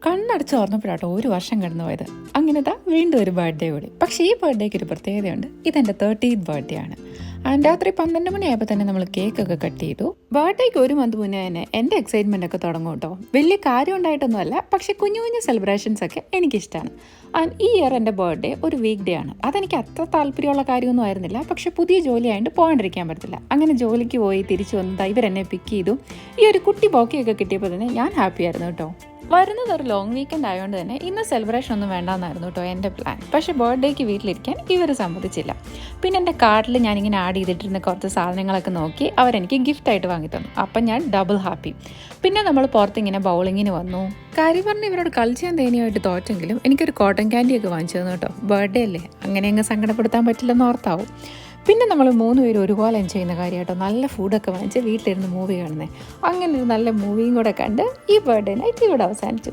കണ്ണടച്ച് ഓർമ്മപ്പെടാട്ടോ ഒരു വർഷം കടന്നു പോയത്. അങ്ങനെതാ വീണ്ടും ഒരു ബർത്ത്ഡേ കൂടി. പക്ഷേ ഈ ബർത്ത്ഡേക്ക് ഒരു പ്രത്യേകതയുണ്ട്. ഇതെൻ്റെ 30th ബർത്ത്ഡേ ആണ്. രാത്രി 12 മണിയായപ്പോൾ തന്നെ നമ്മൾ കേക്കൊക്കെ കട്ട് ചെയ്തു. ബർത്ത്ഡേക്ക് ഒരു മന്ത് മുന്നേ തന്നെ എൻ്റെ എക്സൈറ്റ്മെൻ്റ് ഒക്കെ തുടങ്ങും കേട്ടോ. വലിയ കാര്യം ഉണ്ടായിട്ടൊന്നുമല്ല, പക്ഷെ കുഞ്ഞു കുഞ്ഞു സെലിബ്രേഷൻസ് ഒക്കെ എനിക്കിഷ്ടമാണ്. ഈ ഇയർ എൻ്റെ ബർത്ത്ഡേ ഒരു വീക്ക് ഡേ ആണ്. അതെനിക്ക് അത്ര താല്പര്യമുള്ള കാര്യമൊന്നും ആയിരുന്നില്ല. പക്ഷെ പുതിയ ജോലി ആയതുകൊണ്ട് പോകാണ്ടിരിക്കാൻ പറ്റത്തില്ല. അങ്ങനെ ജോലിക്ക് പോയി തിരിച്ചു വന്നതാ ഇവരെന്നെ പിക്ക് ചെയ്തു. ഈ ഒരു കുട്ടി ബോക്കിയൊക്കെ കിട്ടിയപ്പോൾ തന്നെ ഞാൻ ഹാപ്പി ആയിരുന്നു കേട്ടോ. വരുന്നത് ഒരു ലോങ് വീക്കെൻഡ് ആയതുകൊണ്ട് തന്നെ ഇന്ന് സെലിബ്രേഷൻ ഒന്നും വേണ്ടാന്നായിരുന്നു കേട്ടോ എൻ്റെ പ്ലാൻ. പക്ഷേ ബർത്ത്ഡേക്ക് വീട്ടിലിരിക്കാൻ ഇവർ സമ്മതിച്ചില്ല. പിന്നെ എൻ്റെ കാർഡിൽ ഞാനിങ്ങനെ ആഡ് ചെയ്തിട്ടിരുന്ന കുറച്ച് സാധനങ്ങളൊക്കെ നോക്കി അവരെനിക്ക് ഗിഫ്റ്റായിട്ട് വാങ്ങി തന്നു. അപ്പം ഞാൻ ഡബിൾ ഹാപ്പി. പിന്നെ നമ്മൾ പുറത്തിങ്ങനെ ബൗളിങ്ങിന് വന്നു. കാര്യം പറഞ്ഞ് ഇവരോട് കളിച്ചാൻ തേനിയായിട്ട് തോറ്റെങ്കിലും എനിക്കൊരു കോട്ടൺ ക്യാൻഡിയൊക്കെ വാങ്ങിച്ചു തന്നു കേട്ടോ. ബർത്ത്ഡേ അല്ലേ, അങ്ങനെ അങ്ങ് സങ്കടപ്പെടുത്താൻ പറ്റില്ലെന്ന് ഓർത്താവും. പിന്നെ നമ്മൾ 3 പേരും ഒരുപോലെ എൻജോയ് ചെയ്യുന്ന കാര്യം കേട്ടോ. നല്ല ഫുഡൊക്കെ വാങ്ങിച്ച് വീട്ടിലിരുന്ന് മൂവി കാണുന്നത്. അങ്ങനെ ഒരു നല്ല മൂവിയും കൂടെ കണ്ട് ഈ ബർത്ത്ഡേ നൈറ്റ് ഇവിടെ അവസാനിച്ചു.